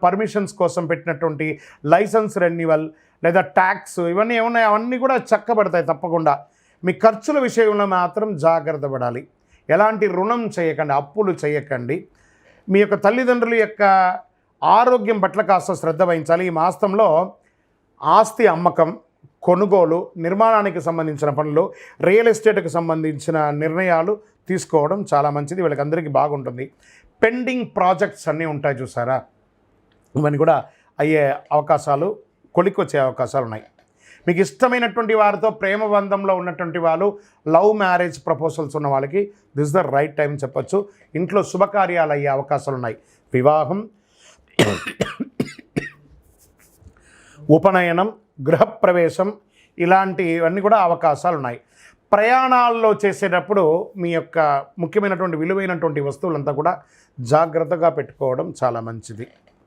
Permissions కోసం పెట్టినటువంటి licence renewal లేదా ట్యాక్స్ ఇవన్నీ ఏమున్నాయి అవన్నీ కూడా చక్కబడతాయి తప్పకుండా. మీ ఖర్చుల విషయంలో మాత్రం జాగ్రత్త పడాలి. ఎలాంటి రుణం చేయకండి, అప్పులు చేయకండి. మీ యొక్క తల్లిదండ్రుల యొక్క ఆరోగ్యం పట్ల కాస్త శ్రద్ధ వహించాలి. ఈ మాసంలో ఆస్తి అమ్మకం, కొనుగోలు, నిర్మాణానికి సంబంధించిన పనులు, రియల్ ఎస్టేట్కి సంబంధించిన నిర్ణయాలు తీసుకోవడం చాలా మంచిది. వీళ్ళకి అందరికీ బాగుంటుంది. పెండింగ్ ప్రాజెక్ట్స్ అన్నీ ఉంటాయి చూసారా, ఇవన్నీ కూడా అయ్యే అవకాశాలు, కొలిక్కొచ్చే అవకాశాలు ఉన్నాయి. మీకు ఇష్టమైనటువంటి వారితో ప్రేమ బంధంలో ఉన్నటువంటి వాళ్ళు, లవ్ మ్యారేజ్ ప్రపోజల్స్ ఉన్న వాళ్ళకి దిస్ ద రైట్ టైం చెప్పచ్చు. ఇంట్లో శుభకార్యాలు అయ్యే అవకాశాలు ఉన్నాయి. వివాహం, ఉపనయనం, గృహప్రవేశం ఇలాంటివన్నీ కూడా అవకాశాలు ఉన్నాయి. ప్రయాణాల్లో చేసేటప్పుడు మీ యొక్క ముఖ్యమైనటువంటి విలువైనటువంటి వస్తువులంతా కూడా జాగ్రత్తగా పెట్టుకోవడం చాలా మంచిది.